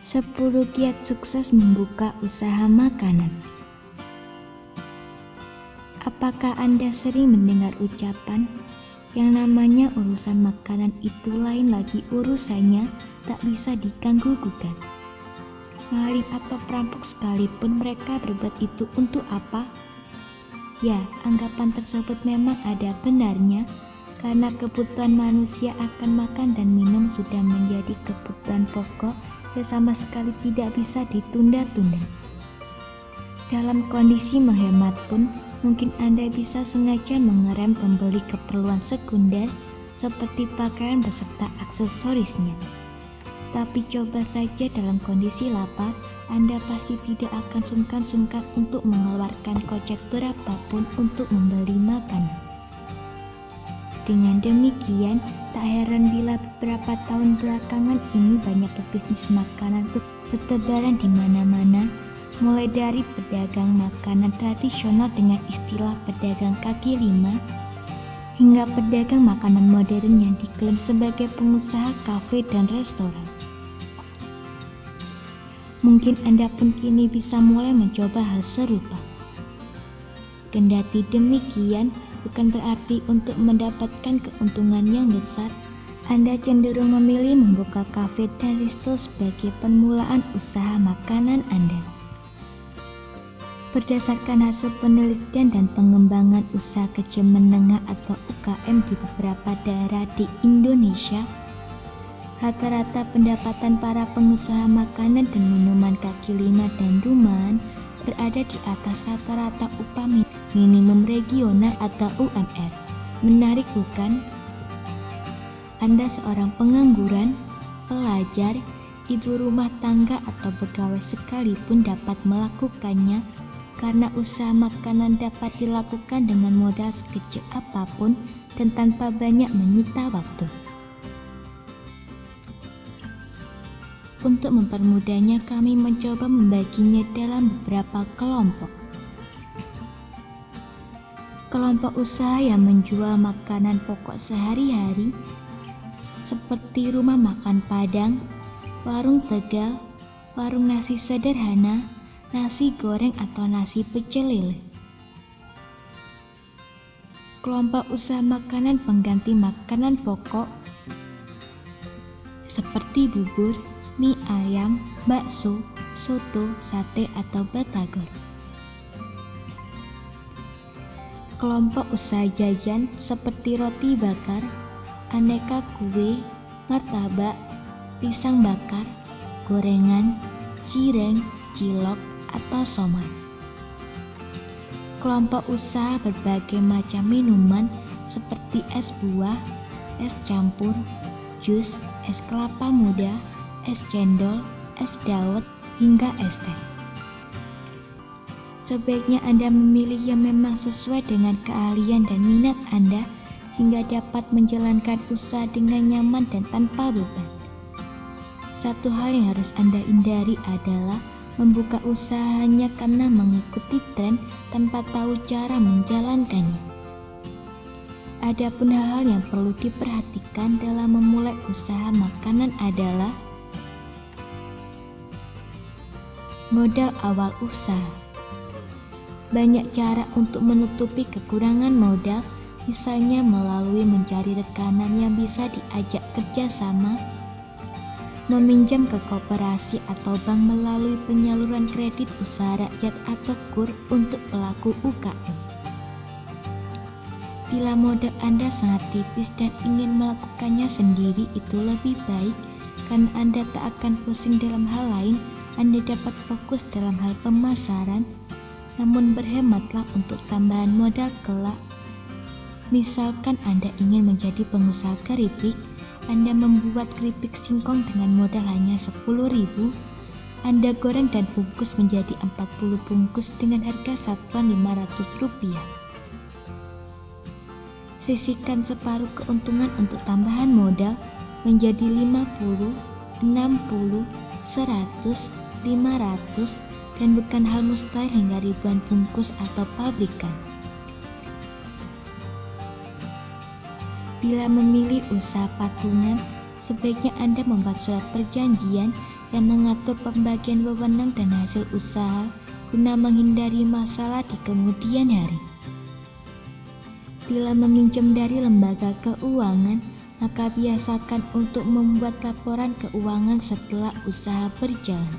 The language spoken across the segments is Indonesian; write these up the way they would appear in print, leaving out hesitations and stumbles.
10 kiat sukses membuka usaha makanan. Apakah Anda sering mendengar ucapan yang namanya urusan makanan itu lain lagi urusannya, tak bisa diganggu-gugat? Maling atau perampok sekalipun mereka berbuat itu untuk apa? Ya, anggapan tersebut memang ada benarnya, karena kebutuhan manusia akan makan dan minum sudah menjadi kebutuhan pokok yang sama sekali tidak bisa ditunda-tunda. Dalam kondisi menghemat pun, mungkin Anda bisa sengaja mengerem pembeli keperluan sekunder seperti pakaian beserta aksesorisnya. Tapi coba saja dalam kondisi lapar, Anda pasti tidak akan sungkan-sungkan untuk mengeluarkan kocek berapapun untuk membeli makanan. Dengan demikian, tak heran bila beberapa tahun belakangan ini banyak pebisnis makanan bertebaran di mana-mana, mulai dari pedagang makanan tradisional dengan istilah pedagang kaki lima, hingga pedagang makanan modern yang diklaim sebagai pengusaha kafe dan restoran. Mungkin Anda pun kini bisa mulai mencoba hal serupa. Kendati demikian, bukan berarti untuk mendapatkan keuntungan yang besar, Anda cenderung memilih membuka kafe dan resto sebagai permulaan usaha makanan Anda. Berdasarkan hasil penelitian dan pengembangan usaha kecil menengah atau UKM di beberapa daerah di Indonesia, rata-rata pendapatan para pengusaha makanan dan minuman kaki lima dan rumahan berada di atas rata-rata upah minimum regional atau UMR. Menarik bukan? Anda seorang pengangguran, pelajar, ibu rumah tangga atau pegawai sekalipun dapat melakukannya karena usaha makanan dapat dilakukan dengan modal sekecil apapun dan tanpa banyak menyita waktu. Untuk mempermudahnya, kami mencoba membaginya dalam beberapa kelompok. Kelompok usaha yang menjual makanan pokok sehari-hari seperti rumah makan Padang, warung Tegal, warung nasi sederhana, nasi goreng atau nasi pecel lele. Kelompok usaha makanan pengganti makanan pokok seperti bubur, mie ayam, bakso, soto, sate, atau batagor. Kelompok usaha jajan seperti roti bakar, aneka kue, martabak, pisang bakar, gorengan, cireng, cilok, atau somai. Kelompok usaha berbagai macam minuman seperti es buah, es campur, jus, es kelapa muda, es cendol, es dawet, hingga es teh. Sebaiknya Anda memilih yang memang sesuai dengan keahlian dan minat Anda sehingga dapat menjalankan usaha dengan nyaman dan tanpa beban. Satu hal yang harus Anda hindari adalah membuka usaha hanya karena mengikuti tren tanpa tahu cara menjalankannya. Adapun hal-hal yang perlu diperhatikan dalam memulai usaha makanan adalah modal awal usaha. Banyak cara untuk menutupi kekurangan modal, misalnya melalui mencari rekanan yang bisa diajak kerjasama, meminjam ke koperasi atau bank melalui penyaluran kredit usaha rakyat atau KUR untuk pelaku UKM. Bila modal Anda sangat tipis dan ingin melakukannya sendiri, itu lebih baik karena Anda tak akan pusing dalam hal lain. Anda dapat fokus dalam hal pemasaran, namun berhematlah untuk tambahan modal kelak. Misalkan Anda ingin menjadi pengusaha keripik, Anda membuat keripik singkong dengan modal hanya 10.000, Anda goreng dan bungkus menjadi 40 bungkus dengan harga satuan Rp500. Sisihkan separuh keuntungan untuk tambahan modal menjadi 50, 60, 100, 500, dan bukan hal mustahil hingga ribuan bungkus atau pabrikan. Bila memilih usaha patungan, sebaiknya Anda membuat surat perjanjian yang mengatur pembagian wewenang dan hasil usaha guna menghindari masalah di kemudian hari. Bila meminjam dari lembaga keuangan, maka biasakan untuk membuat laporan keuangan setelah usaha berjalan.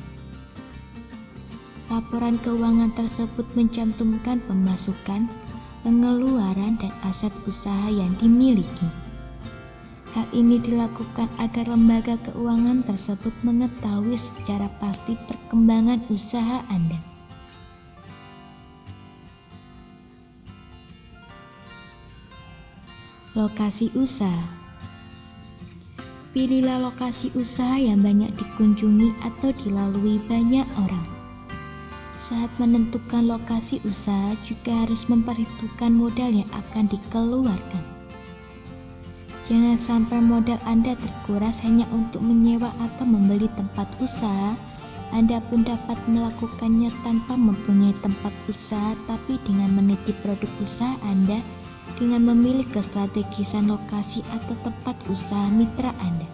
Laporan keuangan tersebut mencantumkan pemasukan, pengeluaran, dan aset usaha yang dimiliki. Hal ini dilakukan agar lembaga keuangan tersebut mengetahui secara pasti perkembangan usaha Anda. Lokasi usaha. Pilihlah lokasi usaha yang banyak dikunjungi atau dilalui banyak orang. Saat menentukan lokasi usaha juga harus memperhitungkan modal yang akan dikeluarkan. Jangan sampai modal Anda terkuras hanya untuk menyewa atau membeli tempat usaha. Anda pun dapat melakukannya tanpa mempunyai tempat usaha, tapi dengan meniti produk usaha Anda dengan memilih kestrategisan lokasi atau tempat usaha mitra Anda.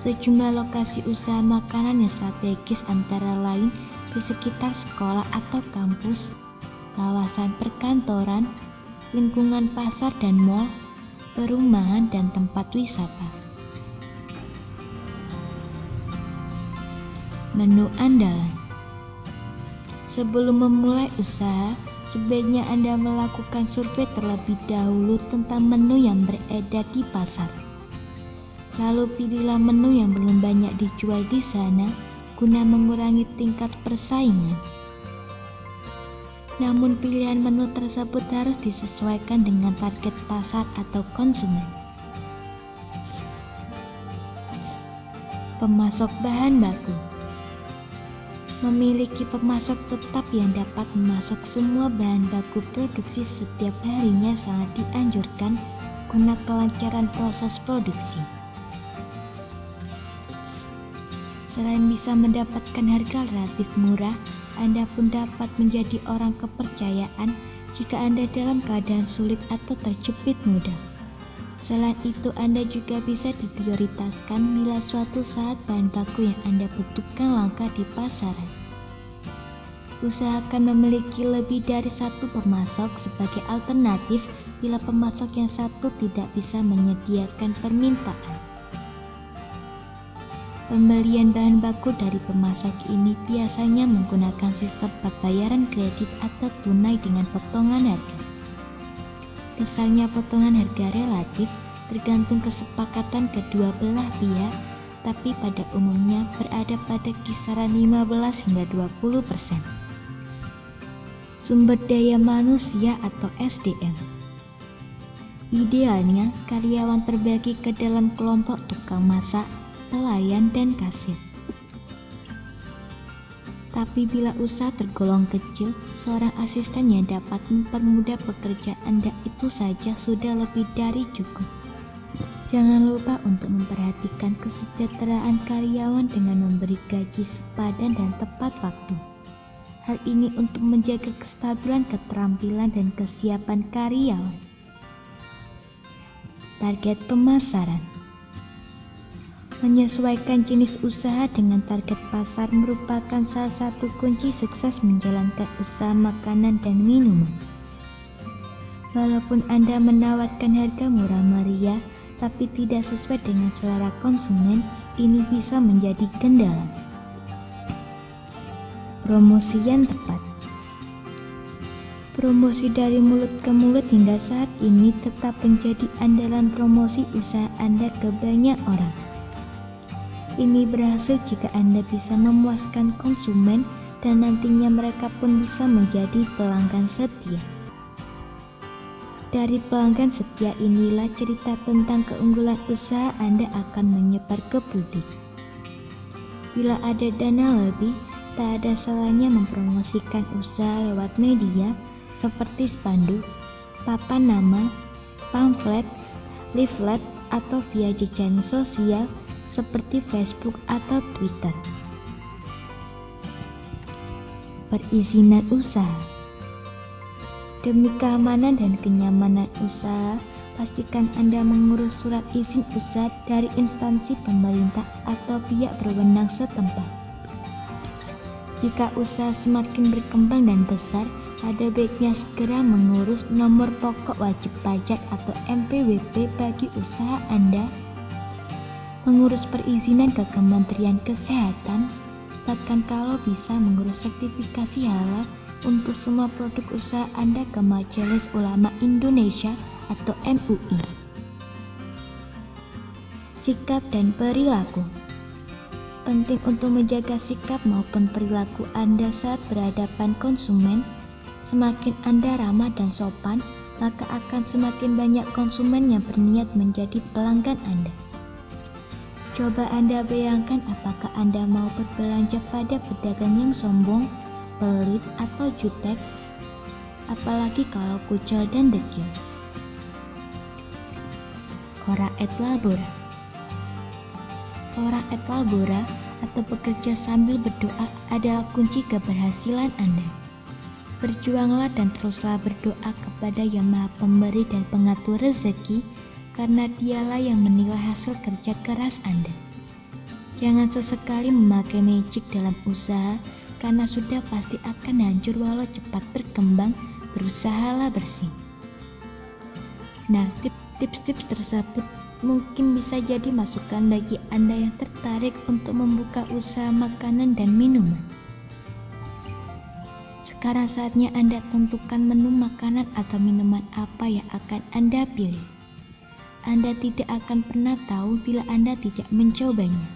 Sejumlah lokasi usaha makanan yang strategis antara lain di sekitar sekolah atau kampus, kawasan perkantoran, lingkungan pasar dan mal, perumahan, dan tempat wisata. Menu andalan. Sebelum memulai usaha, sebaiknya Anda melakukan survei terlebih dahulu tentang menu yang beredar di pasar. Lalu pilihlah menu yang belum banyak dijual di sana guna mengurangi tingkat persaingan. Namun pilihan menu tersebut harus disesuaikan dengan target pasar atau konsumen. Pemasok bahan baku. Memiliki pemasok tetap yang dapat memasok semua bahan baku produksi setiap harinya sangat dianjurkan guna kelancaran proses produksi. Selain bisa mendapatkan harga relatif murah, Anda pun dapat menjadi orang kepercayaan jika Anda dalam keadaan sulit atau terjepit modal. Selain itu, Anda juga bisa diprioritaskan bila suatu saat bahan baku yang Anda butuhkan langka di pasaran. Usahakan memiliki lebih dari satu pemasok sebagai alternatif bila pemasok yang satu tidak bisa menyediakan permintaan. Pembelian bahan baku dari pemasok ini biasanya menggunakan sistem pembayaran kredit atau tunai dengan potongan harga. Misalnya potongan harga relatif tergantung kesepakatan kedua belah pihak, tapi pada umumnya berada pada kisaran 15 hingga 20%. Sumber daya manusia atau SDM. Idealnya, karyawan terbagi ke dalam kelompok tukang masak, pelayan, dan kasir. Tapi bila usaha tergolong kecil, seorang asisten yang dapat mempermudah pekerjaan Anda itu saja sudah lebih dari cukup. Jangan lupa untuk memperhatikan kesejahteraan karyawan dengan memberi gaji sepadan dan tepat waktu. Hal ini untuk menjaga kestabilan keterampilan dan kesiapan karyawan. Target pemasaran. Menyesuaikan jenis usaha dengan target pasar merupakan salah satu kunci sukses menjalankan usaha makanan dan minuman. Walaupun Anda menawarkan harga murah meriah, tapi tidak sesuai dengan selera konsumen, ini bisa menjadi kendala. Promosi yang tepat. Promosi dari mulut ke mulut hingga saat ini tetap menjadi andalan promosi usaha Anda ke banyak orang. Ini berhasil jika Anda bisa memuaskan konsumen dan nantinya mereka pun bisa menjadi pelanggan setia. Dari pelanggan setia inilah cerita tentang keunggulan usaha Anda akan menyebar ke publik. Bila ada dana lebih, tak ada salahnya mempromosikan usaha lewat media seperti spanduk, papan nama, pamflet, leaflet, atau via jejaring sosial seperti Facebook atau Twitter. Perizinan usaha. Demi keamanan dan kenyamanan usaha, pastikan Anda mengurus surat izin usaha dari instansi pemerintah atau pihak berwenang setempat. Jika usaha semakin berkembang dan besar, ada baiknya segera mengurus nomor pokok wajib pajak atau NPWP bagi usaha Anda, mengurus perizinan ke Kementerian Kesehatan, bahkan kalau bisa mengurus sertifikasi halal untuk semua produk usaha Anda ke Majelis Ulama Indonesia atau MUI. Sikap dan perilaku. Penting untuk menjaga sikap maupun perilaku Anda saat berhadapan konsumen. Semakin Anda ramah dan sopan, maka akan semakin banyak konsumen yang berniat menjadi pelanggan Anda. Coba Anda bayangkan apakah Anda mau berbelanja pada pedagang yang sombong, pelit, atau jutek, apalagi kalau kucel dan dekil. Ora et labora. Ora et labora atau bekerja sambil berdoa adalah kunci keberhasilan Anda. Berjuanglah dan teruslah berdoa kepada Yang Maha Pemberi dan Pengatur rezeki, karena Dialah yang menilai hasil kerja keras Anda. Jangan sesekali memakai magic dalam usaha, karena sudah pasti akan hancur walau cepat berkembang. Berusahalah bersih. Nah, tips-tips tersebut mungkin bisa jadi masukan bagi Anda yang tertarik untuk membuka usaha makanan dan minuman. Sekarang saatnya Anda tentukan menu makanan atau minuman apa yang akan Anda pilih. Anda tidak akan pernah tahu bila Anda tidak mencobanya.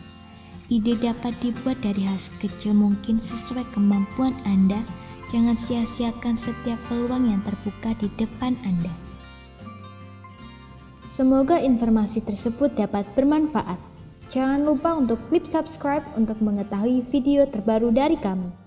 Ide dapat dibuat dari hal sekecil mungkin sesuai kemampuan Anda. Jangan sia-siakan setiap peluang yang terbuka di depan Anda. Semoga informasi tersebut dapat bermanfaat. Jangan lupa untuk klik subscribe untuk mengetahui video terbaru dari kami.